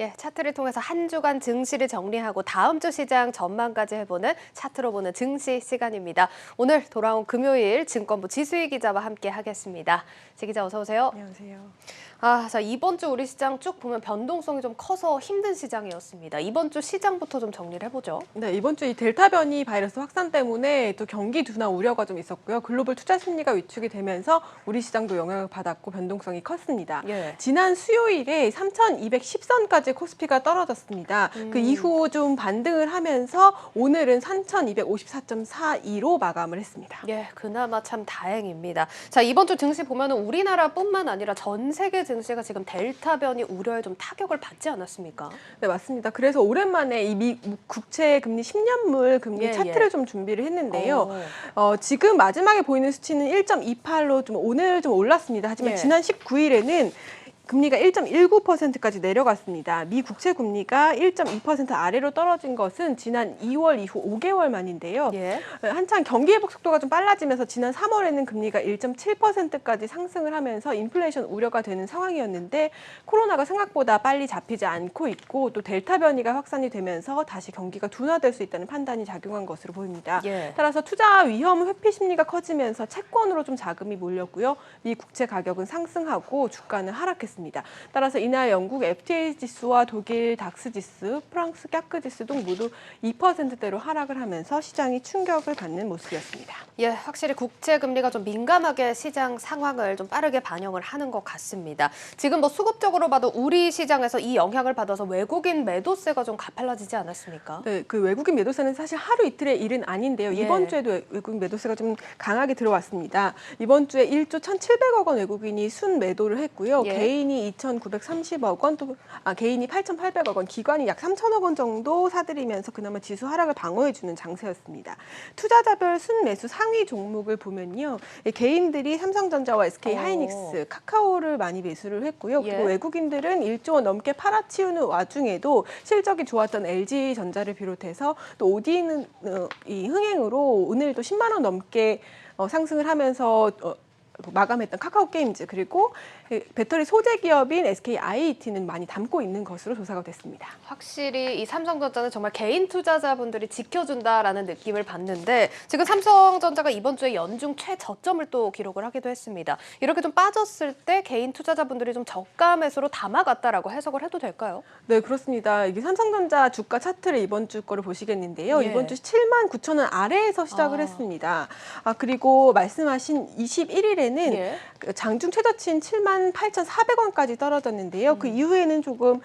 예, 차트를 통해서 한 주간 증시를 정리하고 다음 주 시장 전망까지 해보는 차트로 보는 증시 시간입니다. 오늘 돌아온 금요일 증권부 지수희 기자와 함께 하겠습니다. 지 기자 어서 오세요. 안녕하세요. 자, 이번 주 우리 시장 쭉 보면 변동성이 좀 커서 힘든 시장이었습니다. 이번 주 시장부터 좀 정리를 해보죠. 네, 이번 주 이 델타 변이 바이러스 확산 때문에 또 경기 둔화 우려가 좀 있었고요. 글로벌 투자 심리가 위축이 되면서 우리 시장도 영향을 받았고 변동성이 컸습니다. 예. 지난 수요일에 3,210선까지 코스피가 떨어졌습니다. 그 이후 좀 반등을 하면서 오늘은 3,254.42로 마감을 했습니다. 예, 그나마 참 다행입니다. 자, 이번 주 증시 보면은 우리나라뿐만 아니라 전 세계 증시가 지금 델타 변이 우려에 좀 타격을 받지 않았습니까? 네, 맞습니다. 그래서 오랜만에 이 국채 금리 10년물 금리 예, 차트를 예. 좀 준비를 했는데요. 지금 마지막에 보이는 수치는 1.28로 좀 오늘 좀 올랐습니다. 하지만 예. 지난 19일에는 금리가 1.19%까지 내려갔습니다. 미 국채 금리가 1.2% 아래로 떨어진 것은 지난 2월 이후 5개월 만인데요. 예. 한창 경기 회복 속도가 좀 빨라지면서 지난 3월에는 금리가 1.7%까지 상승을 하면서 인플레이션 우려가 되는 상황이었는데 코로나가 생각보다 빨리 잡히지 않고 있고 또 델타 변이가 확산이 되면서 다시 경기가 둔화될 수 있다는 판단이 작용한 것으로 보입니다. 예. 따라서 투자 위험 회피 심리가 커지면서 채권으로 좀 자금이 몰렸고요. 미 국채 가격은 상승하고 주가는 하락했습니다. 따라서 이날 영국 FTSE 지수와 독일 닥스 지수, 프랑스 깍크 지수 등 모두 2%대로 하락을 하면서 시장이 충격을 받는 모습이었습니다. 예, 확실히 국채 금리가 좀 민감하게 시장 상황을 좀 빠르게 반영을 하는 것 같습니다. 지금 뭐 수급적으로 봐도 우리 시장에서 이 영향을 받아서 외국인 매도세가 좀 가팔라지지 않았습니까? 네, 그 외국인 매도세는 사실 하루 이틀의 일은 아닌데요. 예. 이번 주에도 외국인 매도세가 좀 강하게 들어왔습니다. 이번 주에 1조 1,700억 원 외국인이 순매도를 했고요. 예. 개인이 2,930억 원, 개인이 8,800억 원, 기관이 약 3,000억 원 정도 사들이면서 그나마 지수 하락을 방어해주는 장세였습니다. 투자자별 순매수 상위 종목을 보면요. 개인들이 삼성전자와 SK하이닉스, 카카오를 많이 매수를 했고요. 그리고 예. 외국인들은 1조 원 넘게 팔아치우는 와중에도 실적이 좋았던 LG전자를 비롯해서 또 오디는 이 흥행으로 오늘도 10만 원 넘게 상승을 하면서 마감했던 카카오 게임즈 그리고 배터리 소재 기업인 SKIET는 많이 담고 있는 것으로 조사가 됐습니다. 확실히 이 삼성전자는 정말 개인 투자자분들이 지켜준다라는 느낌을 받는데 지금 삼성전자가 이번 주에 연중 최저점을 또 기록을 하기도 했습니다. 이렇게 좀 빠졌을 때 개인 투자자분들이 좀 저가 매수로 담아갔다라고 해석을 해도 될까요? 네, 그렇습니다. 이게 삼성전자 주가 차트를 이번 주 거를 보시겠는데요. 예. 이번 주 79,000원 아래에서 시작을 했습니다. 그리고 말씀하신 21일에는 예. 장중 최저치인 78,400원까지 떨어졌는데요. 그 이후에는 조금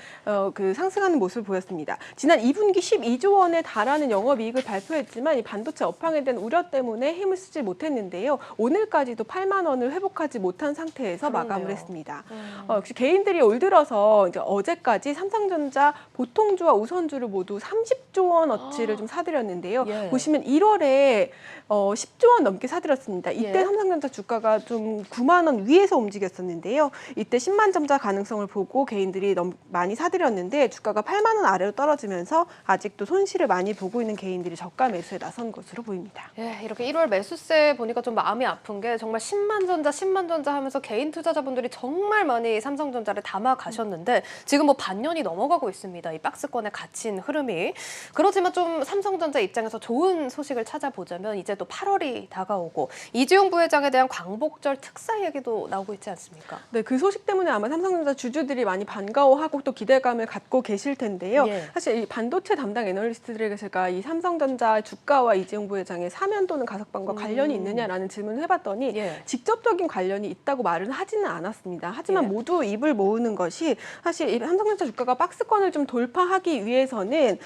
그 상승하는 모습을 보였습니다. 지난 2분기 12조 원에 달하는 영업이익을 발표했지만 이 반도체 업황에 대한 우려 때문에 힘을 쓰지 못했는데요. 오늘까지도 8만 원을 회복하지 못한 상태에서 그렇네요. 마감을 했습니다. 역시 개인들이 올 들어서 이제 어제까지 삼성전자 보통주와 우선주를 모두 30조 원어치를 좀 사들였는데요. 예. 보시면 1월에 10조 원 넘게 사들였습니다. 이때 예. 삼성전자 주가가 좀 9만 원 위에서 움직였었는데요. 이때 10만 점자 가능성을 보고 개인들이 너무 많이 사들였는데 주가가 8만 원 아래로 떨어지면서 아직도 손실을 많이 보고 있는 개인들이 저가 매수에 나선 것으로 보입니다. 예, 이렇게 1월 매수세 보니까 좀 마음이 아픈 게 정말 10만 전자 하면서 개인 투자자분들이 정말 많이 삼성전자를 담아 가셨는데 지금 뭐 반년이 넘어가고 있습니다. 이 박스권에 갇힌 흐름이. 그렇지만 좀 삼성전자 입장에서 좋은 소식을 찾아보자면 이제 또 8월이 다가오고 이재용 부회장에 대한 광복절 특사 얘기도 나오고 있지 않습니까? 네, 그 소식 때문에 아마 삼성전자 주주들이 많이 반가워하고 또 기대감을 갖고 계실 텐데요. 예. 사실 이 반도체 담당 애널리스트들에게 제가 이 삼성전자 주가와 이재용 부회장의 사면 또는 가석방과 관련이 있느냐라는 질문을 해봤더니 예. 직접적인 관련이 있다고 말은 하지는 않았습니다. 하지만 예. 모두 입을 모으는 것이 사실 이 삼성전자 주가가 박스권을 좀 돌파하기 위해서는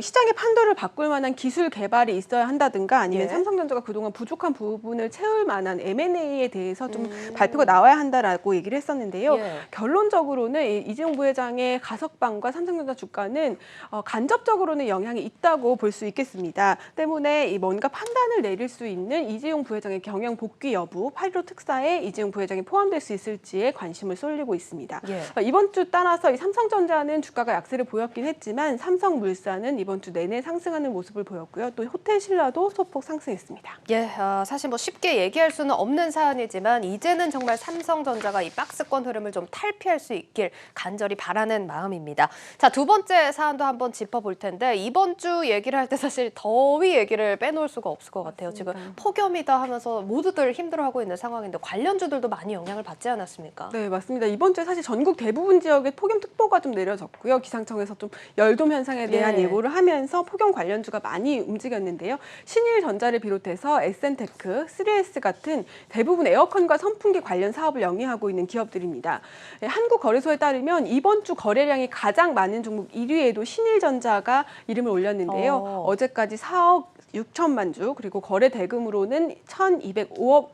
시장의 판도를 바꿀 만한 기술 개발이 있어야 한다든가 아니면 예. 삼성전자가 그동안 부족한 부분을 채울 만한 M&A에 대해서 좀 발표가 나와야 한다라고 얘기를 했었는데요. 예. 결론적으로는 이재용 부회장의 가석방과 삼성전자 주가는 간접적으로는 영향이 있다고 볼 수 있겠습니다. 때문에 뭔가 판단을 내릴 수 있는 이재용 부회장의 경영 복귀 여부, 8.15 특사에 이재용 부회장이 포함될 수 있을지에 관심을 쏠리고 있습니다. 예. 이번 주 따라서 이 삼성전자는 주가가 약세를 보였긴 했지만 삼성물산은 이번 주 내내 상승하는 모습을 보였고요. 또 호텔신라도 소폭 상승했습니다. 예, 사실 뭐 쉽게 얘기할 수는 없는 사안이지만 이제는 정말 삼성전자가 삼성전자가 이 박스권 흐름을 좀 탈피할 수 있길 간절히 바라는 마음입니다. 자, 두 번째 사안도 한번 짚어볼 텐데 이번 주 얘기를 할 때 사실 더위 얘기를 빼놓을 수가 없을 것 같아요. 맞습니다. 지금 폭염이다 하면서 모두들 힘들어하고 있는 상황인데 관련주들도 많이 영향을 받지 않았습니까? 네, 맞습니다. 이번 주에 사실 전국 대부분 지역에 폭염특보가 좀 내려졌고요. 기상청에서 좀 열돔 현상에 대한 예. 예보를 하면서 폭염 관련주가 많이 움직였는데요. 신일전자를 비롯해서 에센테크, 3S 같은 대부분 에어컨과 선풍기 관련 사업을 영위하고 있는 기업들입니다. 한국거래소에 따르면 이번 주 거래량이 가장 많은 종목 1위에도 신일전자가 이름을 올렸는데요. 어제까지 4억 6천만 주, 그리고 거래 대금으로는 1,205억,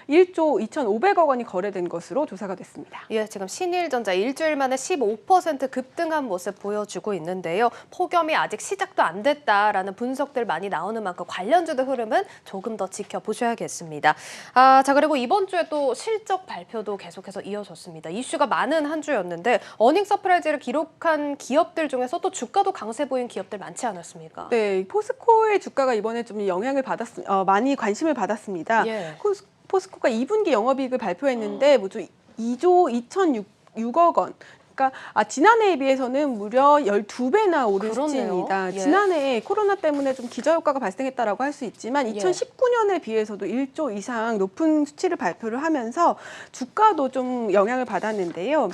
1조 2,500억 원이 거래된 것으로 조사가 됐습니다. 예, 지금 신일전자 일주일 만에 15% 급등한 모습 보여주고 있는데요. 폭염이 아직 시작도 안 됐다라는 분석들 많이 나오는 만큼 관련주들 흐름은 조금 더 지켜보셔야겠습니다. 자, 그리고 이번 주에 또 실적 발표도 계속해서 이어졌습니다. 이슈가 많은 한 주였는데 어닝 서프라이즈를 기록한 기업들 중에서 또 주가도 강세 보인 기업들 많지 않았습니까? 네, 포스코의 주가가 이번에 좀 영향을 많이 관심을 받았습니다. 예. 포스코가 2분기 영업이익을 발표했는데 모두 2조 2,006억 원. 그러니까 지난해에 비해서는 무려 12배나 오른 그러네요. 수치입니다. 예. 지난해에 코로나 때문에 좀 기저효과가 발생했다라고 할 수 있지만 2019년에 비해서도 1조 이상 높은 수치를 발표를 하면서 주가도 좀 영향을 받았는데요.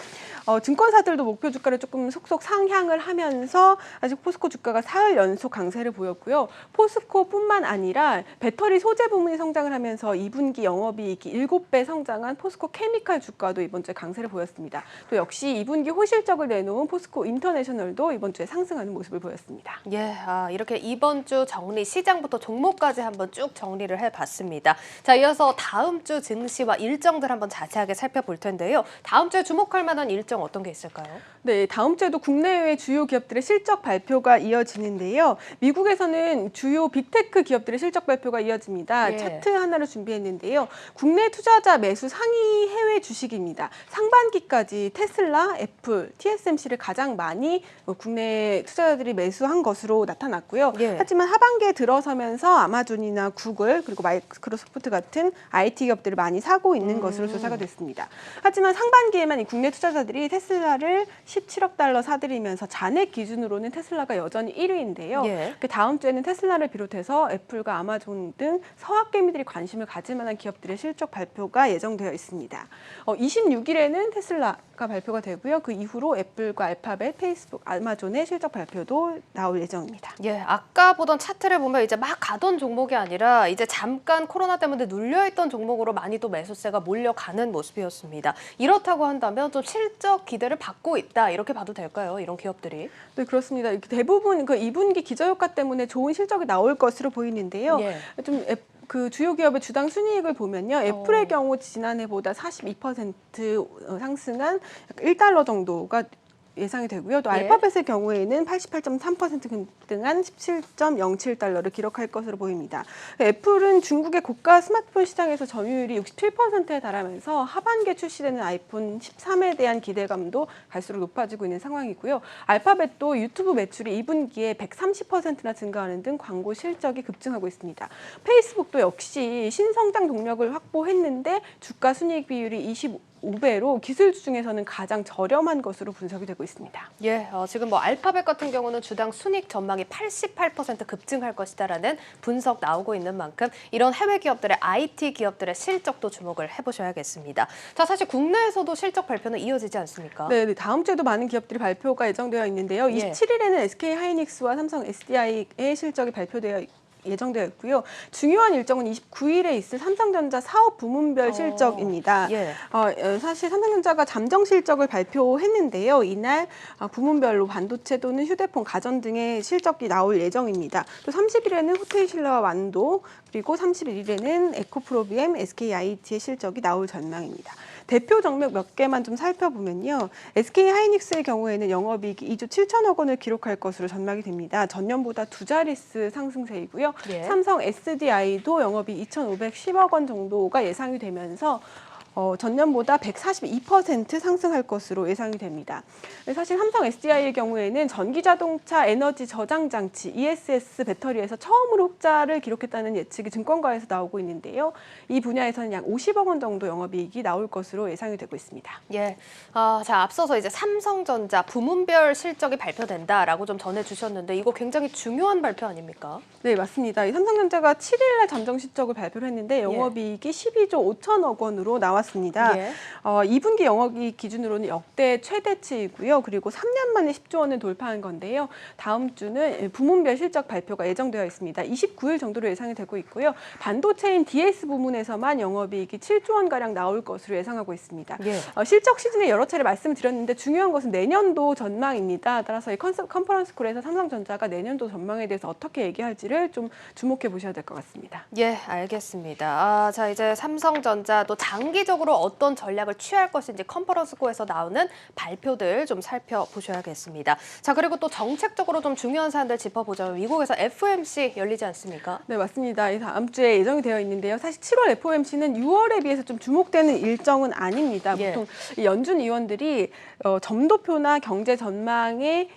증권사들도 목표 주가를 조금 속속 상향을 하면서 아직 포스코 주가가 사흘 연속 강세를 보였고요. 포스코뿐만 아니라 배터리 소재 부문이 성장을 하면서 2분기 영업이익이 7배 성장한 포스코 케미칼 주가도 이번 주에 강세를 보였습니다. 또 역시 2분기 호실적을 내놓은 포스코 인터내셔널도 이번 주에 상승하는 모습을 보였습니다. 예, 이렇게 이번 주 정리 시장부터 종목까지 한번 쭉 정리를 해봤습니다. 자, 이어서 다음 주 증시와 일정들 한번 자세하게 살펴볼 텐데요. 다음 주에 주목할 만한 일정 어떤 게 있을까요? 네, 다음 주에도 국내외 주요 기업들의 실적 발표가 이어지는데요. 미국에서는 주요 빅테크 기업들의 실적 발표가 이어집니다. 예. 차트 하나를 준비했는데요. 국내 투자자 매수 상위 해외 주식입니다. 상반기까지 테슬라, 애플, TSMC를 가장 많이 국내 투자자들이 매수한 것으로 나타났고요. 예. 하지만 하반기에 들어서면서 아마존이나 구글 그리고 마이크로소프트 같은 IT 기업들을 많이 사고 있는 것으로 조사가 됐습니다. 하지만 상반기에만 이 국내 투자자들이 테슬라를 17억 달러 사들이면서 잔액 기준으로는 테슬라가 여전히 1위인데요. 예. 그 다음 주에는 테슬라를 비롯해서 애플과 아마존 등 서학개미들이 관심을 가질 만한 기업들의 실적 발표가 예정되어 있습니다. 26일에는 테슬라가 발표가 되고요. 그 이후로 애플과 알파벳, 페이스북, 아마존의 실적 발표도 나올 예정입니다. 예, 아까 보던 차트를 보면 이제 막 가던 종목이 아니라 이제 잠깐 코로나 때문에 눌려있던 종목으로 많이 또 매수세가 몰려가는 모습이었습니다. 이렇다고 한다면 좀 실적 기대를 받고 있다 이렇게 봐도 될까요? 이런 기업들이. 네, 그렇습니다. 대부분 그 2분기 기저효과 때문에 좋은 실적이 나올 것으로 보이는데요. 예. 그 주요 기업의 주당 순이익을 보면요. 애플의 경우 지난해보다 42% 상승한 약간 1달러 정도가 예상이 되고요. 또 예. 알파벳의 경우에는 88.3% 급등한 17.07달러를 기록할 것으로 보입니다. 애플은 중국의 고가 스마트폰 시장에서 점유율이 67%에 달하면서 하반기에 출시되는 아이폰 13에 대한 기대감도 갈수록 높아지고 있는 상황이고요. 알파벳도 유튜브 매출이 2분기에 130%나 증가하는 등 광고 실적이 급증하고 있습니다. 페이스북도 역시 신성장 동력을 확보했는데 주가 순이익 비율이 25배로 기술주 중에서는 가장 저렴한 것으로 분석이 되고 있습니다. 예, 지금 뭐 알파벳 같은 경우는 주당 순익 전망이 88% 급증할 것이다라는 분석 나오고 있는 만큼 이런 해외 기업들의 IT 기업들의 실적도 주목을 해보셔야겠습니다. 자, 사실 국내에서도 실적 발표는 이어지지 않습니까? 네, 다음 주에도 많은 기업들이 발표가 예정되어 있는데요. 예. 27일에는 SK 하이닉스와 삼성 SDI의 실적이 예정되어 있고요. 중요한 일정은 29일에 있을 삼성전자 사업 부문별 실적입니다. 예. 사실 삼성전자가 잠정 실적을 발표했는데요. 이날 부문별로 반도체 또는 휴대폰, 가전 등의 실적이 나올 예정입니다. 또 30일에는 호테이신라와 완도, 그리고 31일에는 에코프로비엠, SKIT의 실적이 나올 전망입니다. 대표 종목 몇 개만 좀 살펴보면요. SK 하이닉스의 경우에는 영업이익이 2조 7천억 원을 기록할 것으로 전망이 됩니다. 전년보다 두 자릿수 상승세이고요. 예. 삼성 SDI도 영업이익 2,510억 원 정도가 예상이 되면서 전년보다 142% 상승할 것으로 예상이 됩니다. 사실 삼성 SDI의 경우에는 전기자동차 에너지 저장 장치 ESS 배터리에서 처음으로 흑자를 기록했다는 예측이 증권가에서 나오고 있는데요. 이 분야에서는 약 50억 원 정도 영업이익이 나올 것으로 예상이 되고 있습니다. 예. 자, 앞서서 이제 삼성전자 부문별 실적이 발표된다라고 좀 전해주셨는데 이거 굉장히 중요한 발표 아닙니까? 네, 맞습니다. 이 삼성전자가 7일 날 잠정 실적을 발표를 했는데 영업이익이 12조 5천억 원으로 나왔습니다. 예. 2분기 영업이익 기준으로는 역대 최대치이고요. 그리고 3년 만에 10조 원을 돌파한 건데요. 다음 주는 부문별 실적 발표가 예정되어 있습니다. 29일 정도로 예상이 되고 있고요. 반도체인 DS 부문에서만 영업이익이 7조 원가량 나올 것으로 예상하고 있습니다. 예. 실적 시즌에 여러 차례 말씀을 드렸는데 중요한 것은 내년도 전망입니다. 따라서 이 컨퍼런스 콜에서 삼성전자가 내년도 전망에 대해서 어떻게 얘기할지를 좀 주목해 보셔야 될 것 같습니다. 예, 알겠습니다. 자, 이제 삼성전자도 장기적으로 어떤 전략을 취할 것인지 컨퍼런스콜에서 나오는 발표들 좀 살펴보셔야겠습니다. 자, 그리고 또 정책적으로 좀 중요한 사안들 짚어보자면 미국에서 FOMC 열리지 않습니까? 네, 맞습니다. 이 다음 주에 예정이 되어 있는데요. 사실 7월 FOMC는 6월에 비해서 좀 주목되는 일정은 아닙니다. 예. 보통 이 연준 의원들이 점도표나 경제 전망에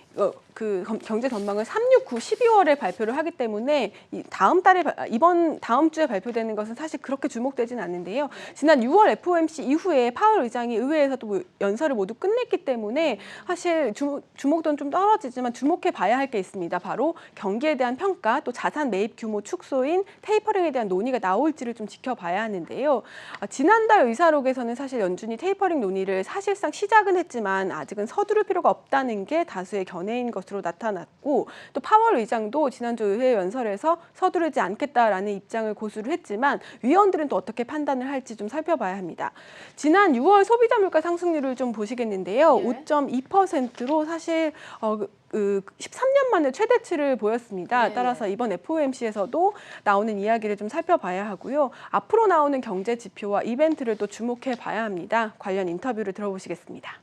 경제 전망을 3, 6, 9, 12월에 발표를 하기 때문에 다음 주에 발표되는 것은 사실 그렇게 주목되지는 않는데요. 지난 6월 FOMC 이후에 파월 의장이 의회에서도 연설을 모두 끝냈기 때문에 사실 주목도는 좀 떨어지지만 주목해 봐야 할 게 있습니다. 바로 경기에 대한 평가, 또 자산 매입 규모 축소인 테이퍼링에 대한 논의가 나올지를 좀 지켜봐야 하는데요. 지난달 의사록에서는 사실 연준이 테이퍼링 논의를 사실상 시작은 했지만 아직은 서두를 필요가 없다는 게 다수의 견해인 것으로 나타났고, 또 파월 의장도 지난주 의회 연설에서 서두르지 않겠다라는 입장을 고수를 했지만 위원들은 또 어떻게 판단을 할지 좀 살펴봐야 합니다. 지난 6월 소비자 물가 상승률을 좀 보시겠는데요. 예. 5.2%로 사실 13년 만에 최대치를 보였습니다. 예. 따라서 이번 FOMC에서도 나오는 이야기를 좀 살펴봐야 하고요. 앞으로 나오는 경제 지표와 이벤트를 또 주목해 봐야 합니다. 관련 인터뷰를 들어보시겠습니다.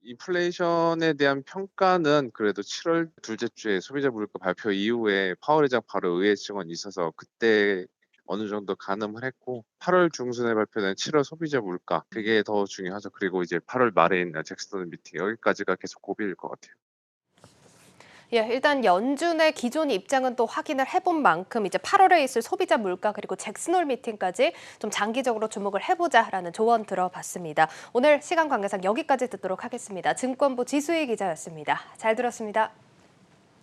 인플레이션에 대한 평가는 그래도 7월 둘째 주에 소비자 물가 발표 이후에 파월 의장 바로 의회 증언이 있어서 그때 어느 정도 가늠을 했고, 8월 중순에 발표된 7월 소비자 물가, 그게 더 중요하죠. 그리고 이제 8월 말에 있는 잭슨 미팅, 여기까지가 계속 고비일 것 같아요. 예, 일단 연준의 기존 입장은 또 확인을 해본 만큼 이제 8월에 있을 소비자 물가 그리고 잭슨홀 미팅까지 좀 장기적으로 주목을 해보자라는 조언 들어봤습니다. 오늘 시간 관계상 여기까지 듣도록 하겠습니다. 증권부 지수희 기자였습니다. 잘 들었습니다.